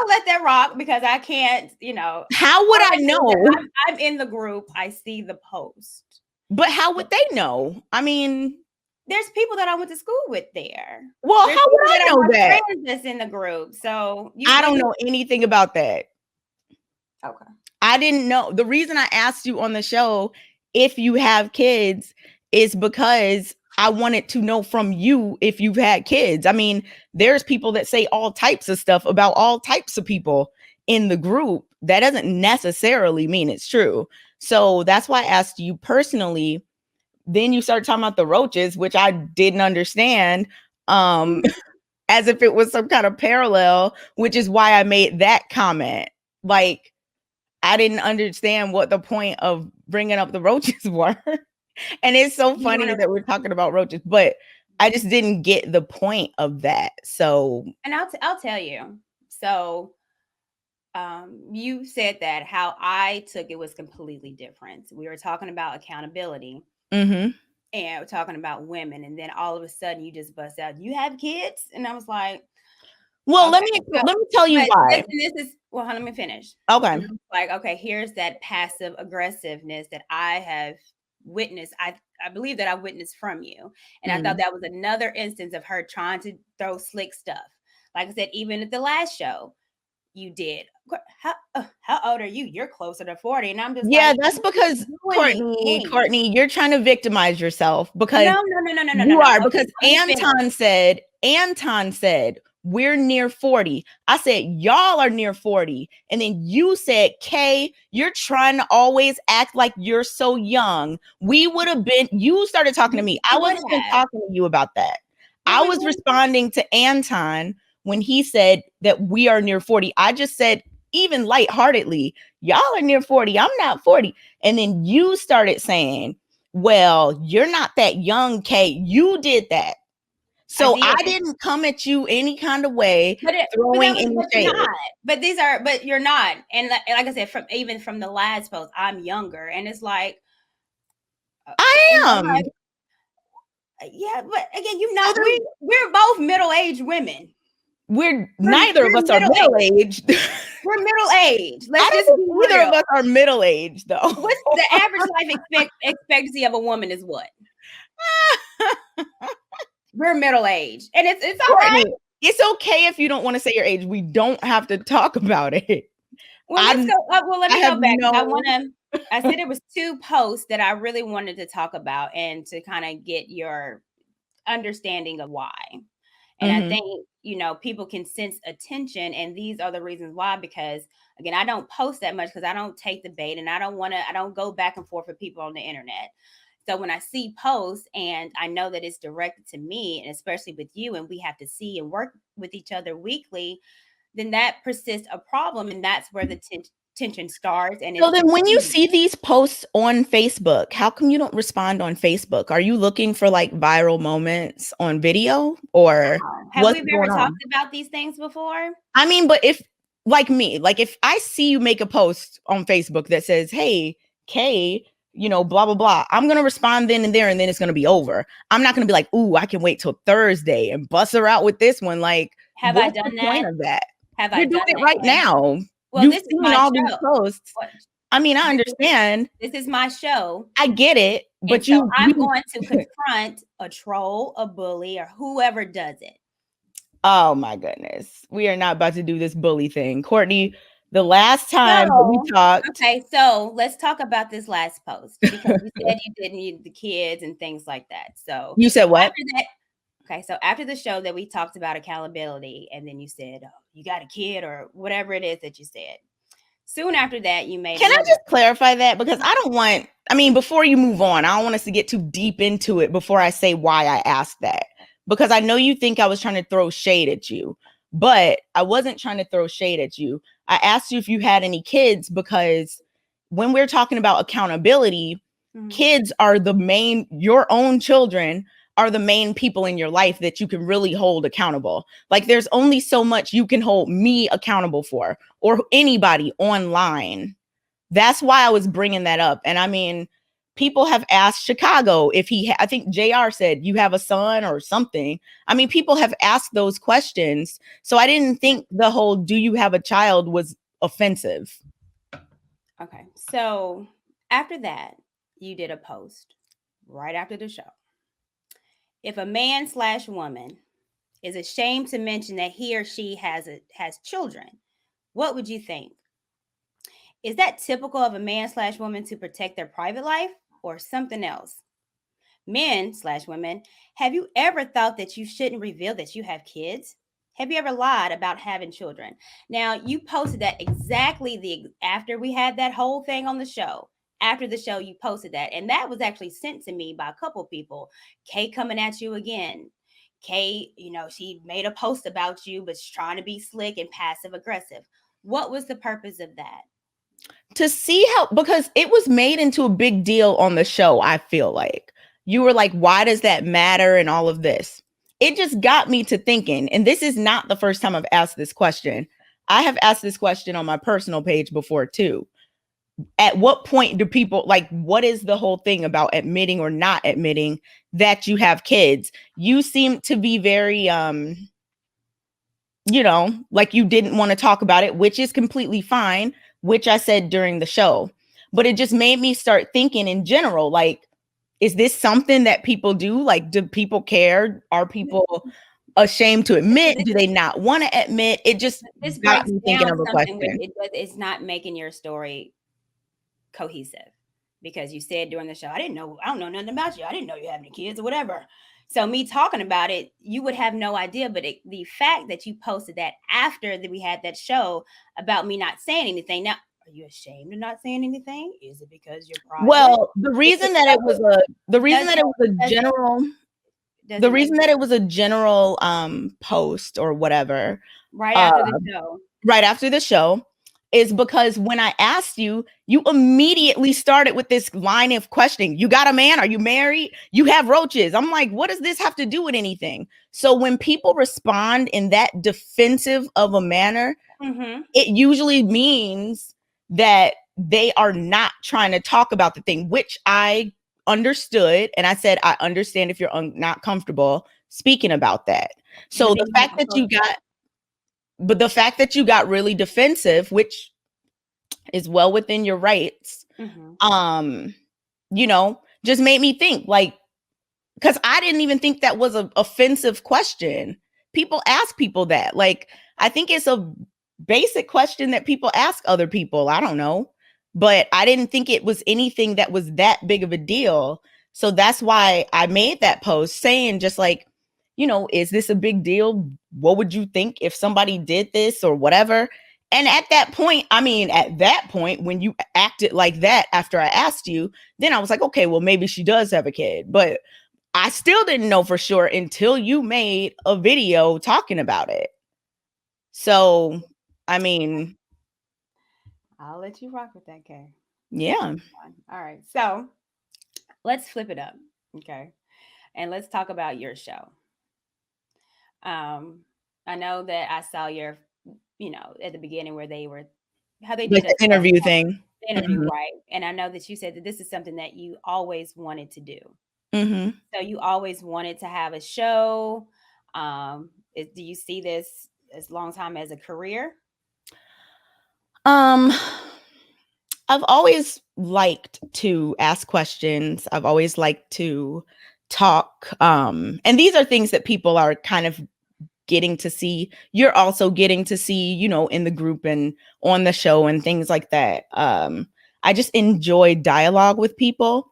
I'll let that rock because I can't, How would I know? I'm in the group. I see the post. But how would they know? I mean, there's people that I went to school with there. Well, there's how would I know that? Friends that's in the group. So I don't know anything about that. Okay. I didn't know. The reason I asked you on the show if you have kids is because I wanted to know from you if you've had kids. I mean, there's people that say all types of stuff about all types of people in the group. That doesn't necessarily mean it's true. So that's why I asked you personally. Then you started talking about the roaches, which I didn't understand, as if it was some kind of parallel, which is why I made that comment. Like, I didn't understand what the point of bringing up the roaches were. And it's so funny that we're talking about roaches, but I just didn't get the point of that. So, and I'll tell you. So, you said that how I took it was completely different. We were talking about accountability, and we're talking about women, and then all of a sudden you just bust out, "You have kids," and I was like, "Well, okay, let me tell you why." This is let me finish. Okay, like, okay, here's that passive aggressiveness that I have witnessed. I believe that I witnessed from you, and I thought that was another instance of her trying to throw slick stuff. Like I said, even at the last show, you did. How old are you? You're closer to 40, and I'm just that's because Courtney, you're trying to victimize yourself because no, you are because Anton said we're near 40. I said y'all are near 40, and then you said, Kay, you're trying to always act like you're so young. We would have been. You started talking to me. I wasn't even talking to you about that. I was responding to Anton when he said that we are near 40. I just said, even lightheartedly, y'all are near 40. I'm not 40. And then you started saying, well, you're not that young, Kate. You did that. So I didn't come at you any kind of way, throwing any shade. But you're not. And like I said, from the last post, I'm younger. And it's like, I am. Yeah, but again, we're both middle-aged women. Neither of us are middle-aged. We're middle-aged. Neither of us are middle-aged, though. What's the average life expectancy of a woman is what? We're middle-aged, and it's all right. It's okay if you don't want to say your age. We don't have to talk about it. Well, let's go. Let me go back. I said there was 2 posts that I really wanted to talk about and to kind of get your understanding of why. And I think, people can sense attention, and these are the reasons why, because again, I don't post that much because I don't take the bait, and I don't go back and forth with people on the internet. So when I see posts and I know that it's directed to me, and especially with you, and we have to see and work with each other weekly, then that persists a problem, and that's where the tension starts. And so then when you see these posts on Facebook, how come you don't respond on Facebook? Are you looking for like viral moments on video, or have we ever talked about these things before? I mean, but if like me, like if I see you make a post on Facebook that says, hey, Kay, blah, blah, blah, I'm going to respond then and there, and then it's going to be over. I'm not going to be like, ooh, I can wait till Thursday and bust her out with this one. Like, have I done that? Point of that? Have You're I done doing it right now? Well, this is my all these posts. I mean, I understand. This is my show. I get it, but I'm going to confront a troll, a bully, or whoever does it. Oh my goodness. We are not about to do this bully thing. Courtney, the last time we talked. Okay, so let's talk about this last post, because you said you didn't need the kids and things like that. So you said what? So after the show that we talked about accountability, and then you said, oh, you got a kid or whatever it is that you said. Soon after that, you made. Can I just clarify that? Because before you move on, I don't want us to get too deep into it before I say why I asked that. Because I know you think I was trying to throw shade at you, but I wasn't trying to throw shade at you. I asked you if you had any kids, because when we're talking about accountability, kids are your own children are the main people in your life that you can really hold accountable. Like, there's only so much you can hold me accountable for, or anybody online. That's why I was bringing that up. And I mean, people have asked Chicago if I think JR said, you have a son or something. I mean, people have asked those questions. So I didn't think the whole do you have a child was offensive. Okay. So after that, you did a post right after the show. If a man/woman is ashamed to mention that he or she has children, what would you think? Is that typical of a man/woman to protect their private life or something else? Men/women, have you ever thought that you shouldn't reveal that you have kids? Have you ever lied about having children? Now, you posted that exactly after we had that whole thing on the show. After the show, you posted that, and that was actually sent to me by a couple people. Kay coming at you again. Kay, she made a post about you, but she's trying to be slick and passive aggressive. What was the purpose of that? To see how, because it was made into a big deal on the show, I feel like. You were like, why does that matter and all of this? It just got me to thinking, and this is not the first time I've asked this question. I have asked this question on my personal page before too. At what point do people, like, what is the whole thing about admitting or not admitting that you have kids? You seem to be very, like you didn't want to talk about it, which is completely fine, which I said during the show. But it just made me start thinking in general, like, is this something that people do? Like, do people care? Are people ashamed to admit? Do they not want to admit? It just got me thinking of a question. It's not making your story cohesive, because you said during the show, I don't know nothing about you. I didn't know you had any kids or whatever. So me talking about it, you would have no idea. But the fact that you posted that after that we had that show about me not saying anything. Now, are you ashamed of not saying anything? Is it because you're private? Well, the reason that it was a general post or whatever right after the show. Right after the show is because when I asked you, you immediately started with this line of questioning. You got a man? Are you married? You have roaches. I'm like, what does this have to do with anything? So when people respond in that defensive of a manner, it usually means that they are not trying to talk about the thing, which I understood. And I said, I understand if you're not comfortable speaking about that. So the fact that you got really defensive, which is well within your rights, just made me think, like, because I didn't even think that was an offensive question. People ask people that. Like, I think it's a basic question that people ask other people. I don't know. But I didn't think it was anything that was that big of a deal. So that's why I made that post saying just like, is this a big deal? What would you think if somebody did this or whatever? And at that point, when you acted like that after I asked you, then I was like, okay, well, maybe she does have a kid. But I still didn't know for sure until you made a video talking about it. So, I mean, I'll let you rock with that, Kay. Yeah. All right. So let's flip it up. Okay. And let's talk about your show. I know that I saw your, at the beginning where they were, how they did the interview thing. Right. And I know that you said that this is something that you always wanted to do. So you always wanted to have a show. Do you see this as long time as a career? I've always liked to ask questions. I've always liked to talk. And these are things that people are kind of getting to see. You're also getting to see, in the group and on the show and things like that. I just enjoy dialogue with people.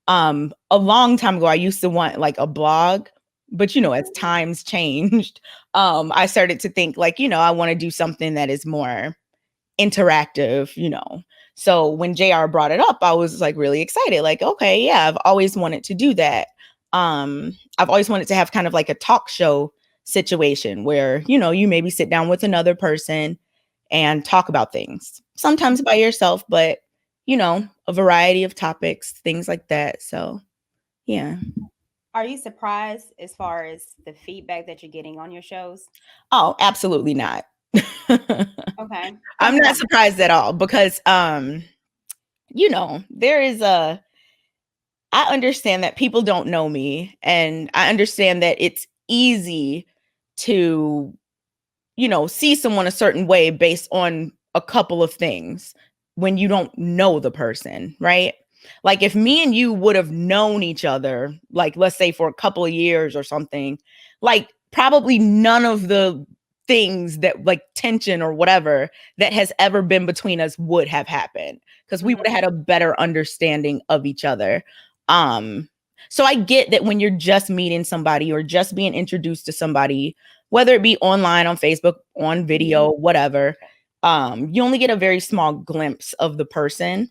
A long time ago, I used to want like a blog, but as times changed, I started to think like, I want to do something that is more interactive, So when JR brought it up, I was like really excited. Like, okay, yeah, I've always wanted to do that. I've always wanted to have kind of like a talk show situation where, you maybe sit down with another person and talk about things, sometimes by yourself, but a variety of topics, things like that. So, yeah. Are you surprised as far as the feedback that you're getting on your shows? Oh, absolutely not. Okay. I'm not surprised at all because, there is I understand that people don't know me, and I understand that it's easy to, see someone a certain way based on a couple of things when you don't know the person, right? Like if me and you would have known each other, like let's say for a couple of years or something, like probably none of the things that like tension or whatever that has ever been between us would have happened because we would have had a better understanding of each other. Um, so I get that when you're just meeting somebody or just being introduced to somebody, whether it be online, on Facebook, on video, whatever, you only get a very small glimpse of the person.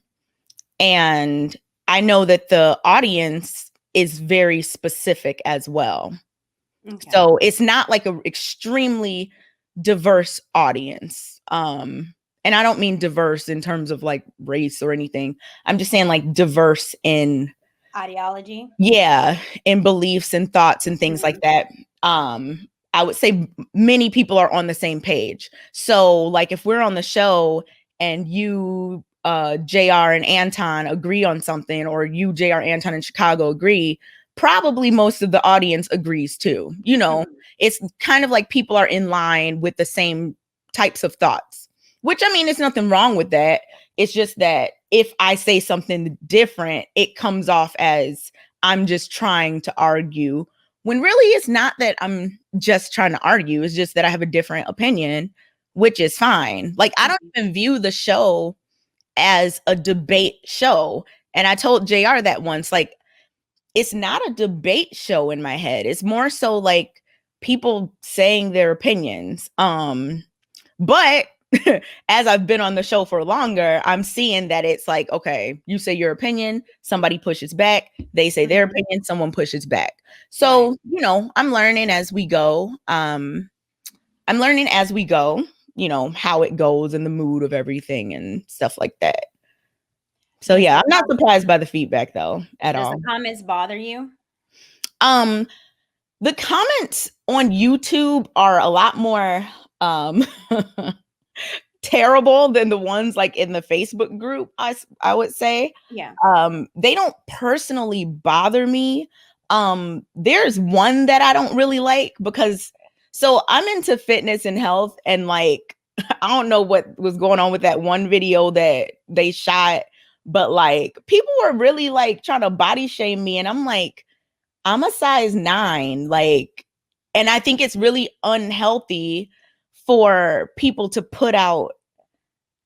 And I know that the audience is very specific as well. Okay. So it's not like an extremely diverse audience. And I don't mean diverse in terms of like race or anything. I'm just saying like diverse in ideology. Yeah, in beliefs and thoughts and things like that. I would say many people are on the same page. So like if we're on the show and you JR and Anton agree on something, or you JR Anton in Chicago agree, probably most of the audience agrees too. It's kind of like people are in line with the same types of thoughts, which I mean, there's nothing wrong with that. It's just that if I say something different, it comes off as I'm just trying to argue, when really it's not that I'm just trying to argue. It's just that I have a different opinion, which is fine. Like I don't even view the show as a debate show. And I told JR that once, like, it's not a debate show in my head. It's more so like people saying their opinions. But as I've been on the show for longer, I'm seeing that it's like, okay, you say your opinion, somebody pushes back, they say their opinion, someone pushes back. So, I'm learning as we go. How it goes and the mood of everything and stuff like that. So yeah, I'm not surprised by the feedback though at all. Does the comments bother you? The comments on YouTube are a lot more terrible than the ones like in the Facebook group, I would say. Yeah. They don't personally bother me. There's one that I don't really like because so I'm into fitness and health, and like I don't know what was going on with that one video that they shot, but like people were really like trying to body shame me, and I'm like, I'm a size 9, like, and I think it's really unhealthy for people to put out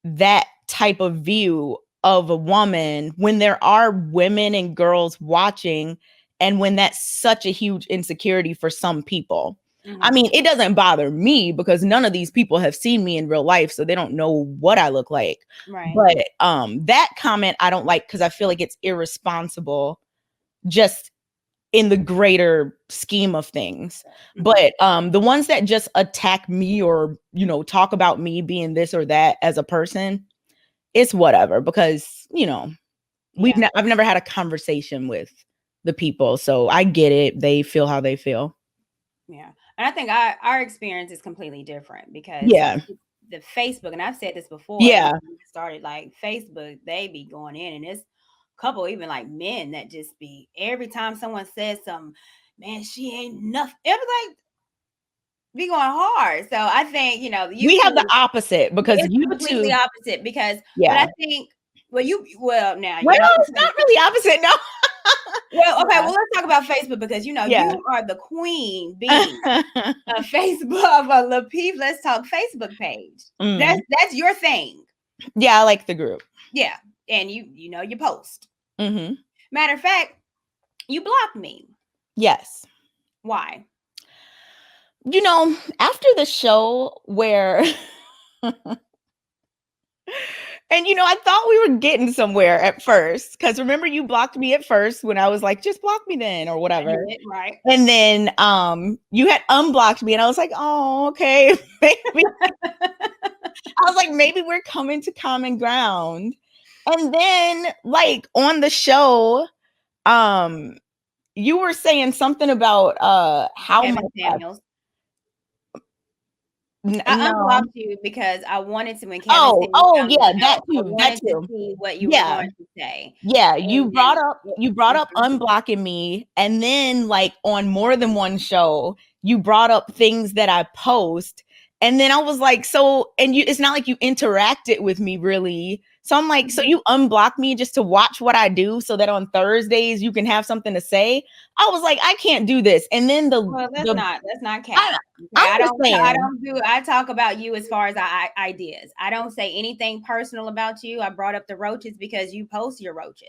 that type of view of a woman when there are women and girls watching, and when that's such a huge insecurity for some people. I mean, it doesn't bother me because none of these people have seen me in real life, so they don't know what I look like. Right. But that comment I don't like because I feel like it's irresponsible just in the greater scheme of things. But the ones that just attack me or, talk about me being this or that as a person, it's whatever, because, I've never had a conversation with the people. So I get it. They feel how they feel. Yeah. And I think our experience is completely different because the Facebook, and I've said this before, started like Facebook, they be going in, and it's a couple even like men that just be, every time someone says something, man, she ain't enough. Everything be going hard. So I think, YouTube, we have the opposite because it's completely opposite because, but I think, now it's not really opposite. No. Well, okay. Well, let's talk about Facebook because you are the queen bee of Facebook, of a Lapeef Let's Talk Facebook page. That's your thing. Yeah, I like the group. Yeah, and you post. Matter of fact, you blocked me. Yes. Why? After the show where and I thought we were getting somewhere at first, because remember you blocked me at first when I was like, just block me then or whatever. Right. And then you had unblocked me and I was like, oh, okay. Maybe. I was like, maybe we're coming to common ground. And then like on the show, you were saying something about how Kevin Samuels. I No. unblocked you because I wanted to when Kevin sent me Oh, on the yeah, show, that I too, that wanted to too. see what you were Yeah. going to say. Yeah, And you brought up unblocking me, and then, like, on more than one show, you brought up things that I post, and then I was like, so, and you, it's not like you interacted with me really. So I'm like, so you unblock me just to watch what I do so that on Thursdays you can have something to say? I was like, I can't do this. And then well, that's not cap. Okay, I'm just saying. I talk about you as far as ideas. I don't say anything personal about you. I brought up the roaches because you post your roaches.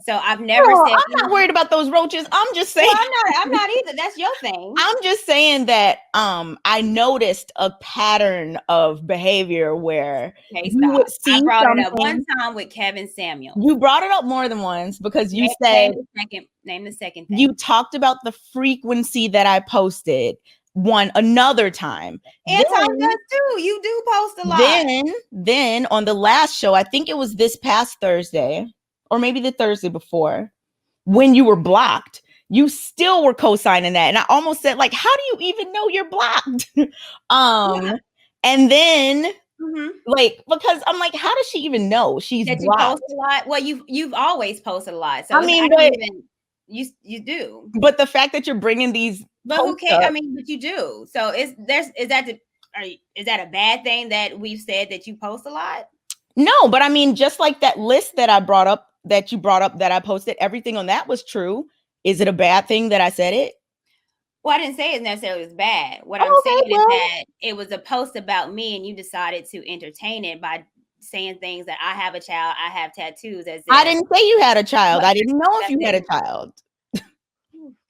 So I've never said I'm not worried about those roaches. I'm just saying. Well, I'm not either. That's your thing. I'm just saying that I noticed a pattern of behavior where Okay, you would stop. see I brought it up one something. time with Kevin Samuels. You brought it up more than once because you Name, said name the second you thing. talked about the frequency that I posted another time. Anton does too. You do post a lot. Then on the last show, I think it was this past Thursday or maybe the Thursday before, when you were blocked, you still were co-signing that. And I almost said, like, how do you even know you're blocked? Yeah. And then Mm-hmm. like, because I'm like, how does she even know she's That you blocked? post a lot. Well, you've always posted a lot. So I mean, I didn't even you do. but the fact that you're bringing these But who posts cares? I up, mean, but you do. So is that a bad thing that we've said that you post a lot? no, but I mean, just like that list that I brought up, that you brought up, that I posted, everything on that was true. Is it a bad thing that I said it? Well, I didn't say it necessarily was bad. What I'm Oh, saying okay, is well, that it was a post about me, and you decided to entertain it by saying things that I have a child, I have tattoos, as I if. didn't say you had a child. But I didn't know if that's you had a it. child.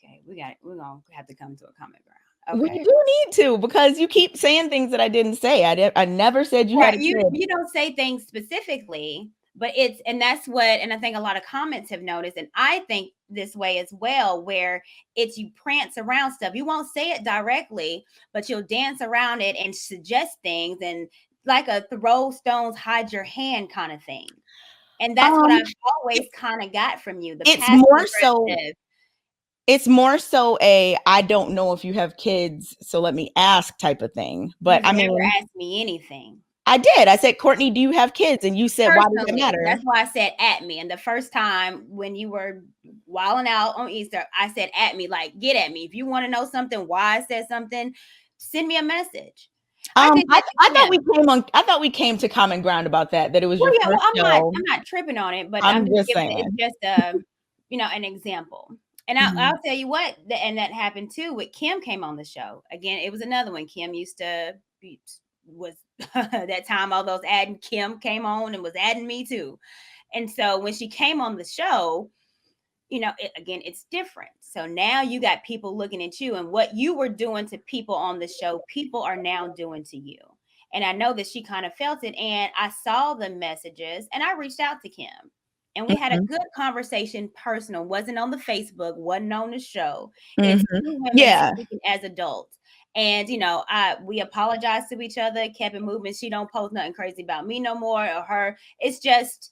Okay, we're gonna have to come to a common ground. We Okay. do need to, because you keep saying things that I didn't say. I never said you had Right. a You kid. you don't say things specifically, but and that's what, and I think a lot of comments have noticed, and I think this way as well, where it's you prance around stuff. You won't say it directly, but you'll dance around it and suggest things, and like a throw stones, hide your hand kind of thing. And that's what Um, I've always kind of got from you, the it's passive more so aggressive. it's more so a I don't know if you have kids, so let me ask type of thing. But You've I never mean, asked me anything. I did. I said, Courtney, do you have kids? And you said, why does it Personally, matter? that's why I said at me. And the first time when you were wilding out on Easter, I said at me, like, get at me. If you want to know something, why I said something, send me a message. I did that to Kim. I thought we came to common ground about that it was Well, your yeah, well, first show. I'm not tripping on it, but I'm I'm just just giving saying. it's just an example. And Mhm. I'll tell you what, and that happened too with Kim came on the show. Again, it was another one. Kim used to be was that time all those adding Kim came on and was adding me too. And so when she came on the show, again, it's different. So now you got people looking at you, and what you were doing to people on the show, people are now doing to you. And I know that she kind of felt it. And I saw the messages and I reached out to Kim. And we had a Mhm. good conversation, personal, wasn't on the Facebook, wasn't on the show. It's Mhm. two women Yeah. speaking as adults. And we apologized to each other, kept it moving. She don't post nothing crazy about me no more or her. It's just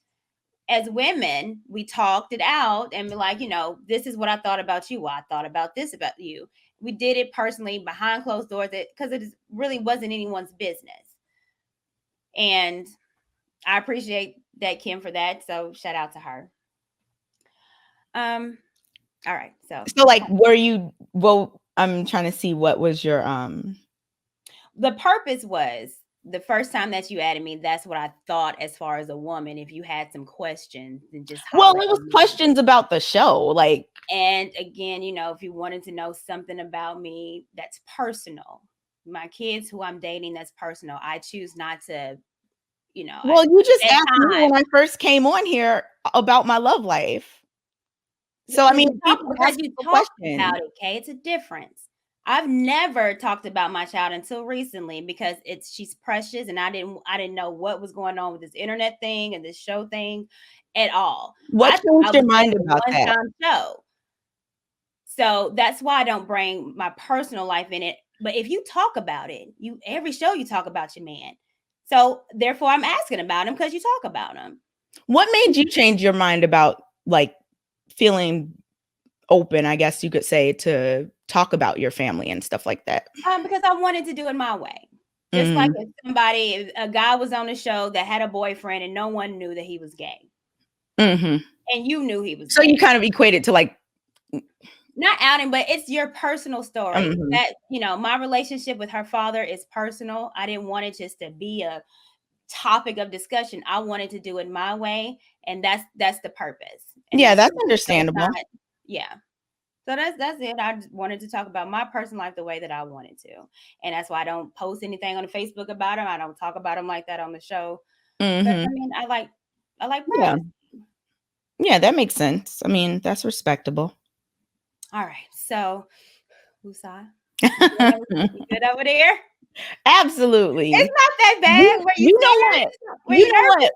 as women, we talked it out and be like, this is what I thought about you. Well, I thought about this about you. We did it personally behind closed doors because it really wasn't anyone's business. And I appreciate that, Kim, for that. So shout out to her. All right. So like, I'm trying to see what was your the purpose was the first time that you added me, that's what I thought as far as a woman. If you had some questions, then just well, holler it at was me. questions about the show, like. And again, if you wanted to know something about me that's personal, my kids who I'm dating, that's personal. I choose not to, Well, you just at asked me when time. I first came on here about my love life. So, I Because mean, you talk, people because ask you people talked questions. about it, okay? It's a difference. I've never talked about my child until recently because she's precious, and I didn't know what was going on with this internet thing and this show thing at all. What I thought I changed your was just mind a about that? one-time show. So that's why I don't bring my personal life in it. But if you talk about it, every show you talk about your man. So therefore I'm asking about him because you talk about him. What made you change your mind about, like, feeling open, I guess you could say, to talk about your family and stuff like that? Because I wanted to do it my way. Just like if a guy was on the show that had a boyfriend and no one knew that he was gay. And you knew he was so gay. you kind of equate it to like not outing, but it's your personal story. That, my relationship with her father is personal. I didn't want it just to be a topic of discussion. I wanted to do it my way, and that's the purpose. And yeah, that's it. understandable. So yeah. So that's it. I just wanted to talk about my personal life the way that I wanted to, and that's why I don't post anything on Facebook about him. I don't talk about him like that on the show. But I mean, I like privacy. Yeah, that makes sense. I mean, that's respectable. All right, so Usa, you good over there? Absolutely. It's not that bad. Were you know scared? what? You know what?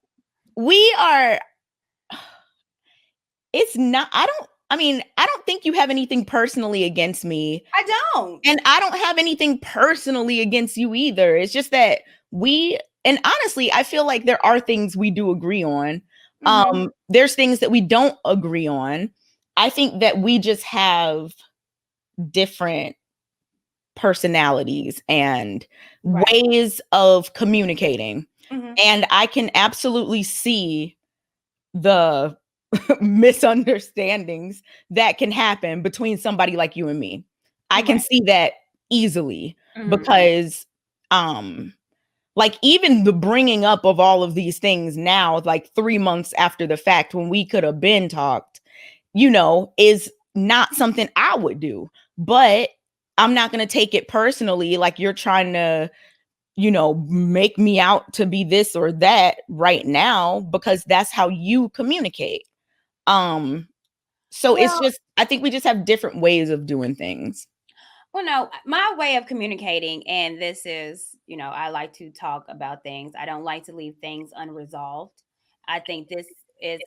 We are. It's not. I don't think you have anything personally against me. I don't. And I don't have anything personally against you either. It's just that and honestly, I feel like there are things we do agree on. There's things that we don't agree on. I think that we just have different personalities and ways of communicating. And I can absolutely see the misunderstandings that can happen between somebody like you and me. I can see that easily because like even the bringing up of all of these things now, like 3 months after the fact when we could have been talked, is not something I would do. But I'm not going to take it personally like you're trying to make me out to be this or that right now, because that's how you communicate. So it's just, I think we just have different ways of doing things. Well, no, my way of communicating, and this is, I like to talk about things. I don't like to leave things unresolved. I think this is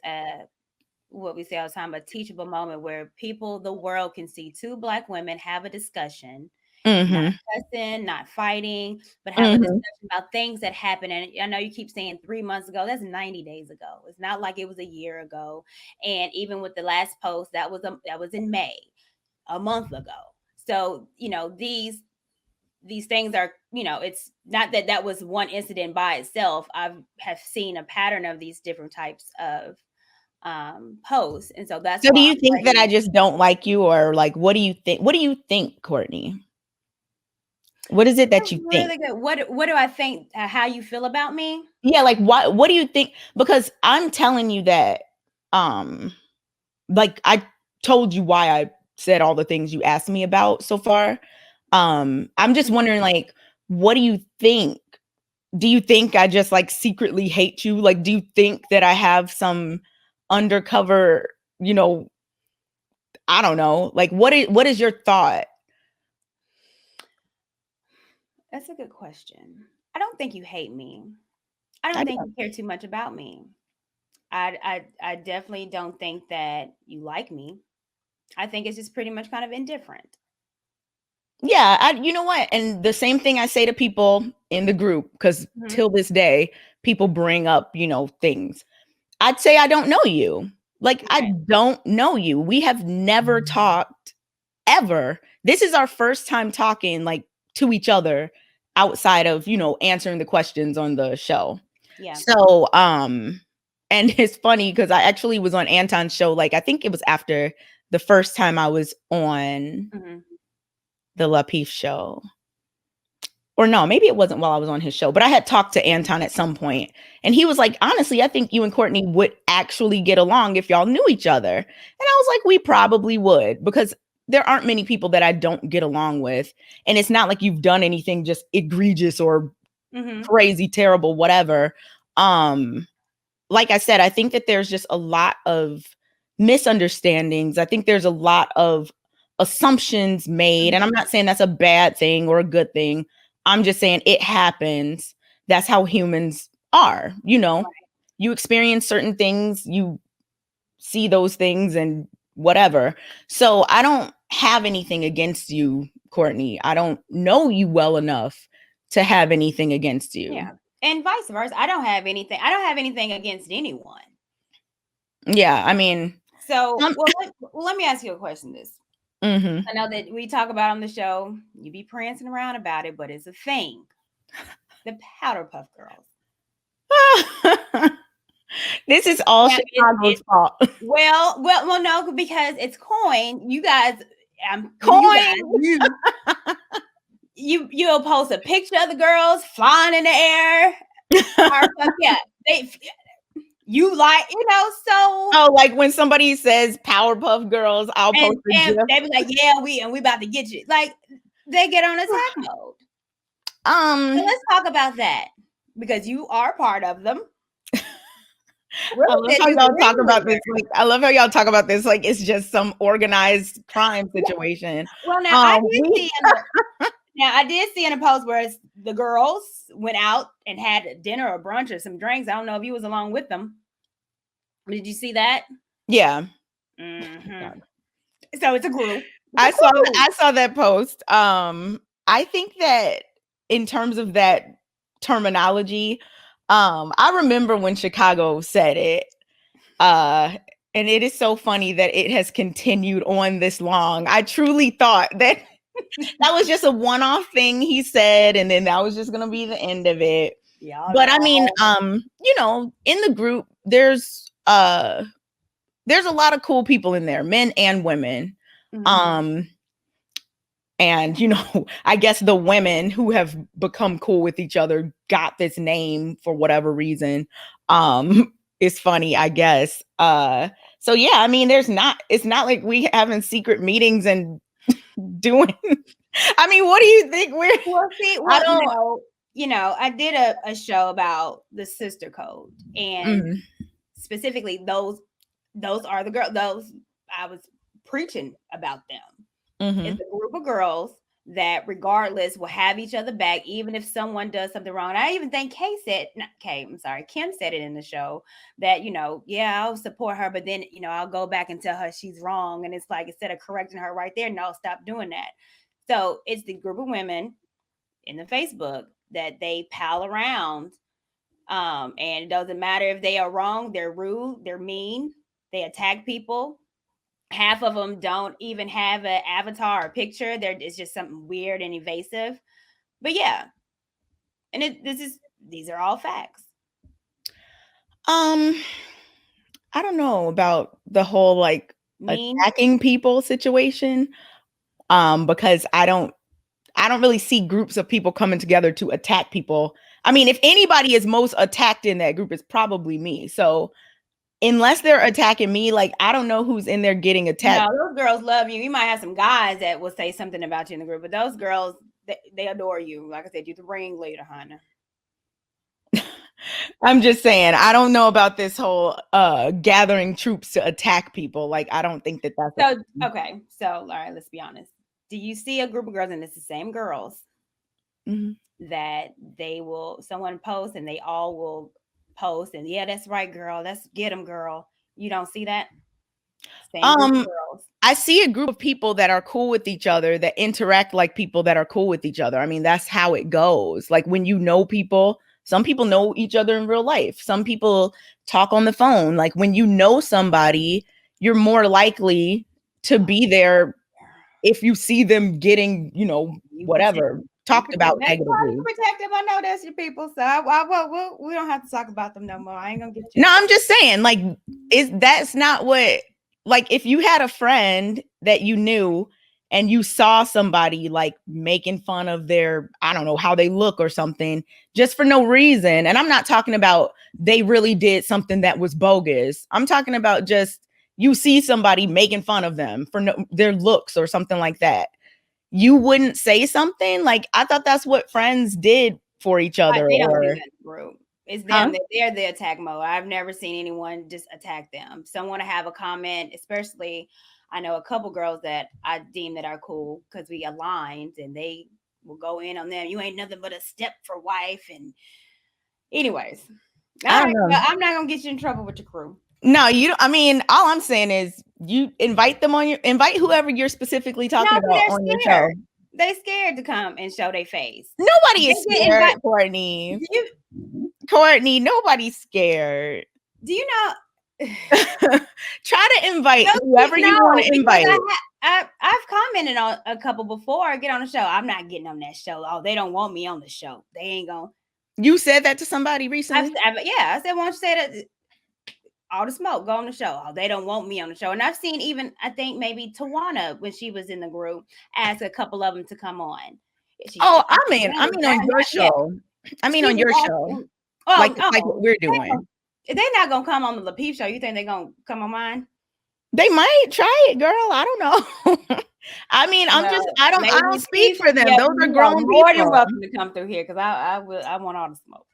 what we say all the time, a teachable moment where the world can see two Black women have a discussion, not cussing, not fighting, but have a discussion about things that happen. And I know you keep saying 3 months ago, that's 90 days ago. It's not like it was a year ago. And even with the last post, that was in May, a month ago. So, these things are, it's not that was one incident by itself. Have seen a pattern of these different types of posts, and so that's so why do you think that I just don't like you, or like what do you think, Courtney? What is it that you think? Really good. What do I think? How you feel about me? Yeah, like what do you think? Because I'm telling you that like I told you why I said all the things you asked me about so far. I'm just wondering, like, what do you think? Do you think I just like secretly hate you? Like, do you think that I have some undercover, I don't know. Like, what is your thought? That's a good question. I don't think you hate me. I don't think you care too much about me. I definitely don't think that you like me. I think it's just pretty much kind of indifferent. Yeah, you know what? And the same thing I say to people in the group, because till this day, people bring up, things. I'd say I don't know you. Like, I don't know you. We have never talked ever. This is our first time talking like to each other outside of, answering the questions on the show. Yeah. So, and it's funny because I actually was on Anton's show. Like, I think it was after the first time I was on the Lapeef show. Or no, maybe it wasn't while I was on his show, but I had talked to Anton at some point, and he was like, honestly, I think you and Courtney would actually get along if y'all knew each other. And I was like, we probably would, because there aren't many people that I don't get along with. And it's not like you've done anything just egregious or crazy, terrible, whatever. Like I said, I think that there's just a lot of misunderstandings. I think there's a lot of assumptions made. And I'm not saying that's a bad thing or a good thing. I'm just saying it happens. That's how humans are. You experience certain things, you see those things and whatever. So I don't have anything against you, Courtney. I don't know you well enough to have anything against you. Yeah. And vice versa. I don't have anything against anyone. Yeah, I mean. So, let me ask you a question. I know that we talk about on the show, you be prancing around about it, but it's a thing. The Powder Puff Girls. This is all Chicago's fault. Well, no, because it's coin. You guys, Coin. You'll post a picture of the girls flying in the air. Yeah, you like, so. Oh, like when somebody says Powerpuff Girls, I'll post a GIF. They be like, yeah, we about to get you. Like, they get on attack mode. So let's talk about that, because you are part of them. I love how y'all talk about this. Like, I love how y'all talk about this like it's just some organized crime situation. Well, now I did see in a post where the girls went out and had dinner or brunch or some drinks. I don't know if you was along with them. Did you see that? Yeah. Mm-hmm. So it's a group. I saw that post. I think that in terms of that terminology, I remember when Chicago said it. And it is so funny that it has continued on this long. I truly thought that that was just a one-off thing he said, and then that was just gonna be the end of it. Yeah, but I mean, in the group, there's a lot of cool people in there, men and women. Mm-hmm. And I guess the women who have become cool with each other got this name for whatever reason. It's funny, I guess. So yeah, I mean, it's not like we having secret meetings and doing. I mean, what do you think we're? Well, see, I did a show about the sister code, and specifically those are the girls. Those I was preaching about them. It's a group of girls that, regardless, will have each other back, even if someone does something wrong. And I even think Kim said it in the show that, I'll support her, but then, I'll go back and tell her she's wrong. And it's like, instead of correcting her right there, no, stop doing that. So it's the group of women in the Facebook that they pal around. And it doesn't matter if they are wrong, they're rude, they're mean, they attack people. Half of them don't even have an avatar or picture. It's just something weird and evasive. But yeah. And these are all facts. I don't know about the whole attacking people situation. Because I don't really see groups of people coming together to attack people. I mean, if anybody is most attacked in that group, it's probably me. So unless they're attacking me, I don't know who's in there getting attacked. No, those girls love you. You might have some guys that will say something about you in the group, but those girls, they adore you. Like I said, you're the ringleader, honey. I'm just saying, I don't know about this whole gathering troops to attack people. I don't think that's so. Okay, so all right, let's be honest. Do you see a group of girls, and it's the same girls, that someone posts and they all will post, and yeah, that's right, girl, let's get them, girl. You don't see that? Same group of girls. I see a group of people that are cool with each other, that interact like people that are cool with each other. I mean, that's how it goes. When you know people, some people know each other in real life. Some people talk on the phone. When you know somebody, you're more likely to be there if you see them getting, whatever talked about negatively. Protect them. I know that's your people, so we don't have to talk about them no more. I ain't gonna get you. No, I'm just saying, that's not what. If you had a friend that you knew and you saw somebody making fun of their, I don't know, how they look or something, just for no reason. And I'm not talking about they really did something that was bogus. I'm talking about just you see somebody making fun of them for their looks or something like that. You wouldn't say something. I thought that's what friends did for each other. They don't do that group. It's them. They're the attack mode. I've never seen anyone just attack them. Someone to have a comment, especially I know a couple girls that I deem that are cool because we aligned, and they will go in on them. You ain't nothing but a step for wife. And anyways, I'm not gonna get you in trouble with your crew. No, you don't. I mean, all I'm saying is you invite them invite whoever you're specifically talking about on your show. They scared to come and show their face. Nobody is scared, Courtney. Courtney, nobody's scared. Do you know Try to invite whoever you No, want to because invite. I've commented on a couple before. Get on the show. I'm not getting on that show. Oh, they don't want me on the show. They ain't gonna. You said that to somebody recently? Yeah, I said, why don't you say that? All the smoke, go on the show. Oh, they don't want me on the show. And I've seen even, I think maybe Tawana, when she was in the group, ask a couple of them to come on. Oh, I mean on your show. I mean She on was your show. asking, Like what we're doing. They're not gonna come on the Lapeef show. You think they're gonna come on mine? They might try it, girl. I don't know. I mean, I don't speak for them. Those are grown more than people. welcome to come through here because I want all the smoke.